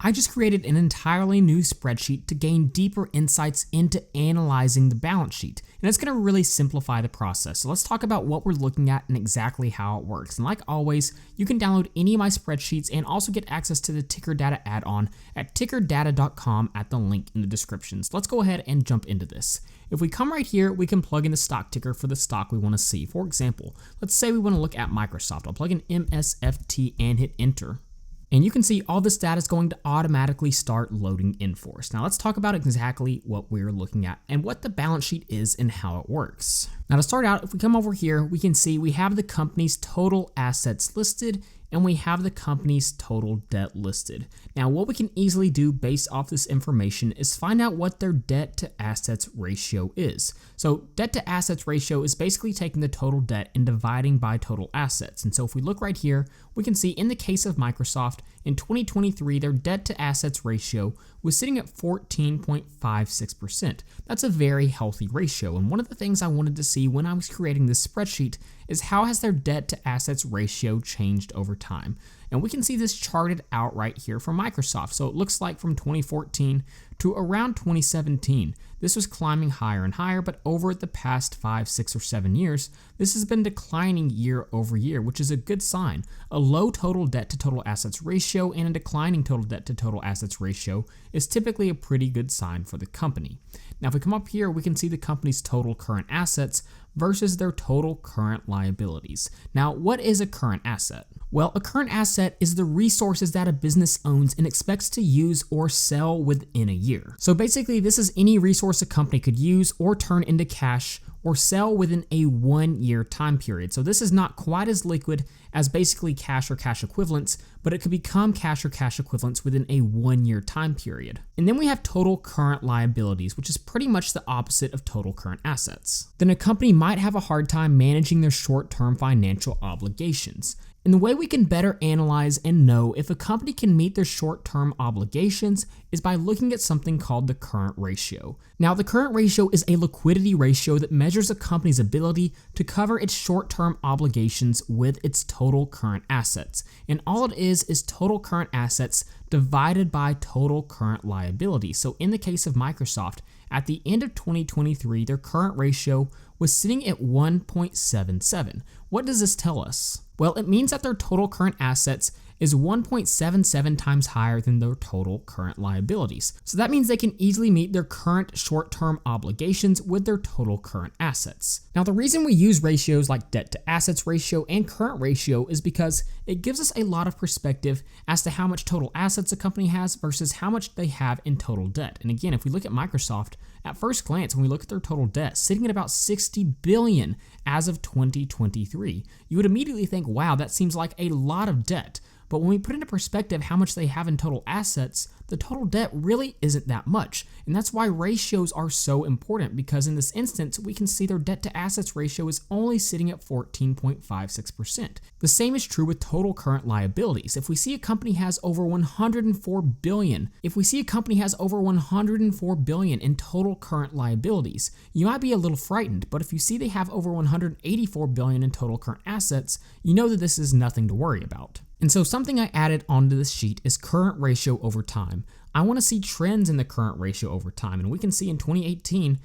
I just created an entirely new spreadsheet to gain deeper insights into analyzing the balance sheet. And it's going to really simplify the process. So let's talk about what we're looking at and exactly how it works. And like always, you can download any of my spreadsheets and also get access to the Ticker Data add-on at tickerdata.com at the link in the description. So let's go ahead and jump into this. If we come right here, we can plug in a stock ticker for the stock we want to see. For example, let's say we want to look at Microsoft. I'll plug in MSFT and hit enter. And you can see all this data is going to automatically start loading in for us. Now let's talk about exactly what we're looking at and what the balance sheet is and how it works. Now to start out, if we come over here, we can see we have the company's total assets listed and we have the company's total debt listed. Now what we can easily do based off this information is find out what their debt to assets ratio is. So debt to assets ratio is basically taking the total debt and dividing by total assets. And so if we look right here, we can see in the case of Microsoft, in 2023, their debt to assets ratio was sitting at 14.56%. That's a very healthy ratio. And one of the things I wanted to see when I was creating this spreadsheet is how has their debt to assets ratio changed over time. And we can see this charted out right here for Microsoft. So it looks like from 2014 to around 2017, this was climbing higher and higher, but over the past 5, 6, or 7 years, this has been declining year over year, which is a good sign. A low total debt to total assets ratio and a declining total debt to total assets ratio is typically a pretty good sign for the company. Now, if we come up here, we can see the company's total current assets versus their total current liabilities. Now, what is a current asset? Well, a current asset is the resources that a business owns and expects to use or sell within a year. So basically, this is any resource a company could use or turn into cash or sell within a 1-year time period. So this is not quite as liquid as basically cash or cash equivalents, but it could become cash or cash equivalents within a 1-year time period. And then we have total current liabilities, which is pretty much the opposite of total current assets. Then a company might have a hard time managing their short-term financial obligations. And the way we can better analyze and know if a company can meet their short-term obligations is by looking at something called the current ratio. Now, the current ratio is a liquidity ratio that measures a company's ability to cover its short-term obligations with its total current assets. And all it is total current assets divided by total current liability. So in the case of Microsoft, at the end of 2023, their current ratio was sitting at 1.77. What does this tell us? Well, it means that their total current assets is 1.77 times higher than their total current liabilities. So that means they can easily meet their current short-term obligations with their total current assets. Now, the reason we use ratios like debt to assets ratio and current ratio is because it gives us a lot of perspective as to how much total assets a company has versus how much they have in total debt. And again, if we look at Microsoft, at first glance, when we look at their total debt, sitting at about $60 billion as of 2023, you would immediately think, wow, that seems like a lot of debt. But when we put into perspective how much they have in total assets, the total debt really isn't that much. And that's why ratios are so important, because in this instance, we can see their debt to assets ratio is only sitting at 14.56%. The same is true with total current liabilities. If we see a company has over 104 billion in total current liabilities, you might be a little frightened, but if you see they have over 184 billion in total current assets, you know that this is nothing to worry about. And so something I added onto this sheet is current ratio over time. I want to see trends in the current ratio over time. And we can see in 2018,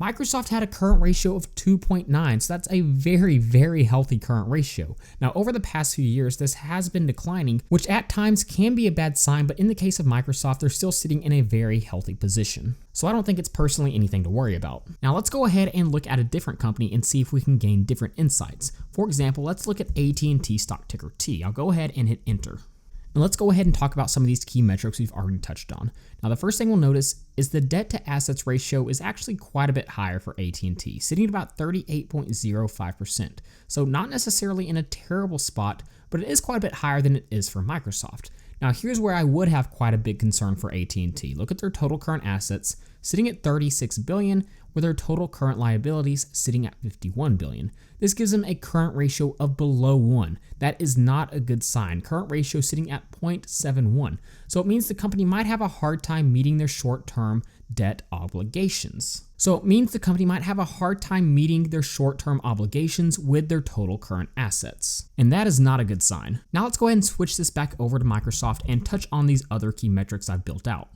Microsoft had a current ratio of 2.9, so that's a very, very healthy current ratio. Now, over the past few years, this has been declining, which at times can be a bad sign, but in the case of Microsoft, they're still sitting in a very healthy position. So I don't think it's personally anything to worry about. Now, let's go ahead and look at a different company and see if we can gain different insights. For example, let's look at AT&T stock ticker T. I'll go ahead and hit enter. Now let's go ahead and talk about some of these key metrics we've already touched on. Now the first thing we'll notice is the debt to assets ratio is actually quite a bit higher for AT&T, sitting at about 38.05%. So not necessarily in a terrible spot, but it is quite a bit higher than it is for Microsoft. Now here's where I would have quite a big concern for AT&T. Look at their total current assets, sitting at $36 billion, with their total current liabilities sitting at $51 billion. This gives them a current ratio of below 1. That is not a good sign. Current ratio sitting at 0.71. So it means the company might have a hard time meeting their short-term debt obligations. So it means the company might have a hard time meeting their short-term obligations with their total current assets. And that is not a good sign. Now let's go ahead and switch this back over to Microsoft and touch on these other key metrics I've built out.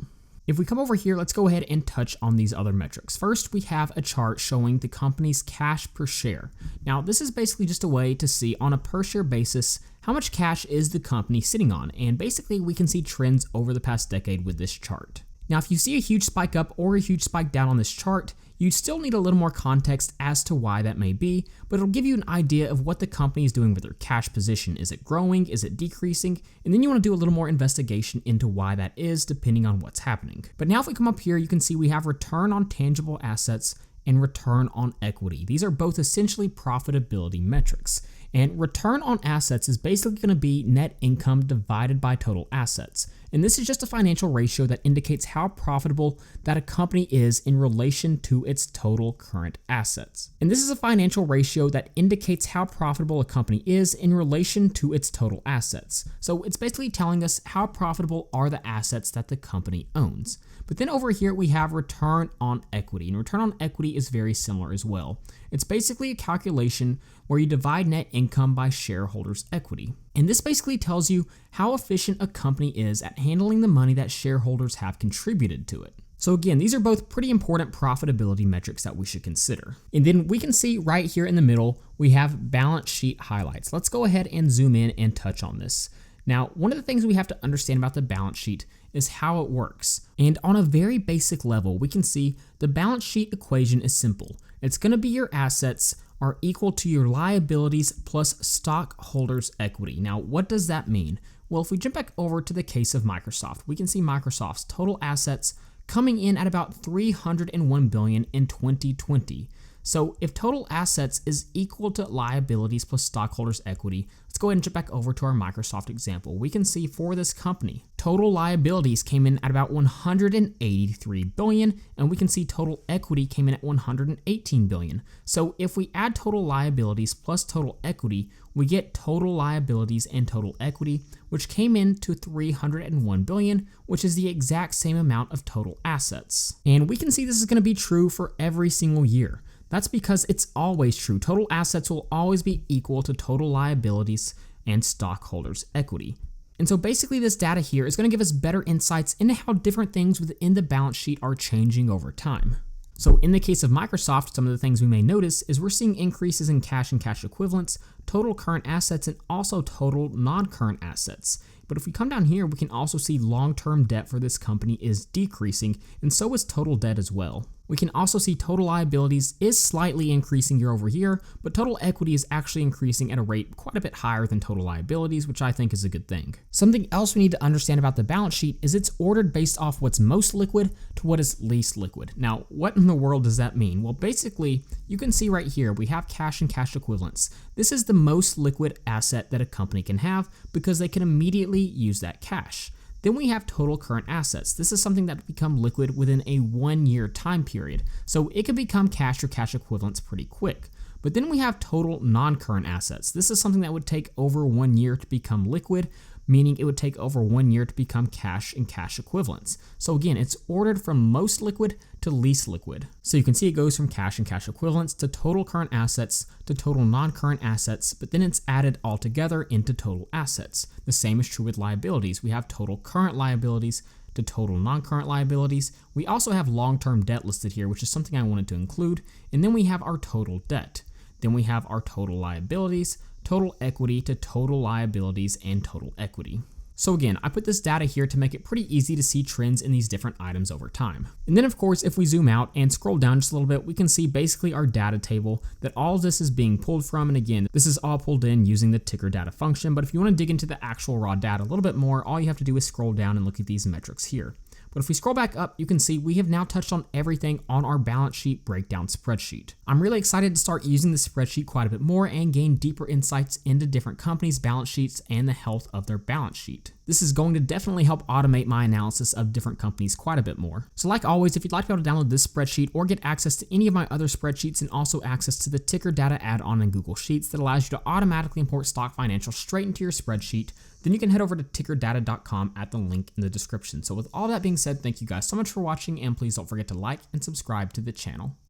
If we come over here, let's go ahead and touch on these other metrics. First, we have a chart showing the company's cash per share. Now, this is basically just a way to see on a per share basis how much cash is the company sitting on. And basically, we can see trends over the past decade with this chart. Now, if you see a huge spike up or a huge spike down on this chart, you still need a little more context as to why that may be, but it'll give you an idea of what the company is doing with their cash position. Is it growing? Is it decreasing? And then you want to do a little more investigation into why that is, depending on what's happening. But now if we come up here, you can see we have return on tangible assets and return on equity. These are both essentially profitability metrics. And return on assets is basically going to be net income divided by total assets. And this is just a financial ratio that indicates how profitable that a company is in relation to its total current assets. And this is a financial ratio that indicates how profitable a company is in relation to its total assets. So it's basically telling us how profitable are the assets that the company owns. But then over here we have return on equity, and return on equity is very similar as well. It's basically a calculation where you divide net income by shareholders' equity. And this basically tells you how efficient a company is at handling the money that shareholders have contributed to it. So again, these are both pretty important profitability metrics that we should consider. And then we can see right here in the middle, we have balance sheet highlights. Let's go ahead and zoom in and touch on this. Now, one of the things we have to understand about the balance sheet is how it works. And on a very basic level, we can see the balance sheet equation is simple. It's going to be your assets are equal to your liabilities plus stockholders' equity. Now, what does that mean? Well, if we jump back over to the case of Microsoft, we can see Microsoft's total assets coming in at about $301 billion in 2020. So if total assets is equal to liabilities plus stockholders' equity, let's go ahead and jump back over to our Microsoft example. We can see for this company, total liabilities came in at about $183 billion, and we can see total equity came in at $118 billion. So if we add total liabilities plus total equity, we get total liabilities and total equity, which came in to $301 billion, which is the exact same amount of total assets. And we can see this is going to be true for every single year. That's because it's always true. Total assets will always be equal to total liabilities and stockholders' equity. And so basically this data here is going to give us better insights into how different things within the balance sheet are changing over time. So in the case of Microsoft, some of the things we may notice is we're seeing increases in cash and cash equivalents, total current assets, and also total non-current assets. But if we come down here, we can also see long-term debt for this company is decreasing, and so is total debt as well. We can also see total liabilities is slightly increasing year over year, but total equity is actually increasing at a rate quite a bit higher than total liabilities, which I think is a good thing. Something else we need to understand about the balance sheet is it's ordered based off what's most liquid to what is least liquid. Now, what in the world does that mean? Well, basically, you can see right here, we have cash and cash equivalents. This is the most liquid asset that a company can have because they can immediately use that cash. Then we have total current assets. This is something that become liquid within a 1-year time period. So it can become cash or cash equivalents pretty quick. But then we have total non-current assets. This is something that would take over 1 year to become liquid, meaning it would take over 1 year to become cash and cash equivalents. So again, it's ordered from most liquid to least liquid. So you can see it goes from cash and cash equivalents to total current assets to total non-current assets, but then it's added all together into total assets. The same is true with liabilities. We have total current liabilities to total non-current liabilities. We also have long-term debt listed here, which is something I wanted to include. And then we have our total debt. Then we have our total liabilities, total equity to total liabilities, and total equity. So again, I put this data here to make it pretty easy to see trends in these different items over time. And then of course, if we zoom out and scroll down just a little bit, we can see basically our data table that all of this is being pulled from. And again, this is all pulled in using the ticker data function. But if you want to dig into the actual raw data a little bit more, all you have to do is scroll down and look at these metrics here. But if we scroll back up, you can see we have now touched on everything on our balance sheet breakdown spreadsheet. I'm really excited to start using this spreadsheet quite a bit more and gain deeper insights into different companies' balance sheets and the health of their balance sheet. This is going to definitely help automate my analysis of different companies quite a bit more. So like always, if you'd like to be able to download this spreadsheet or get access to any of my other spreadsheets and also access to the ticker data add-on in Google Sheets that allows you to automatically import stock financials straight into your spreadsheet, then you can head over to tickerdata.com at the link in the description. So with all that being said, thank you guys so much for watching, and please don't forget to like and subscribe to the channel.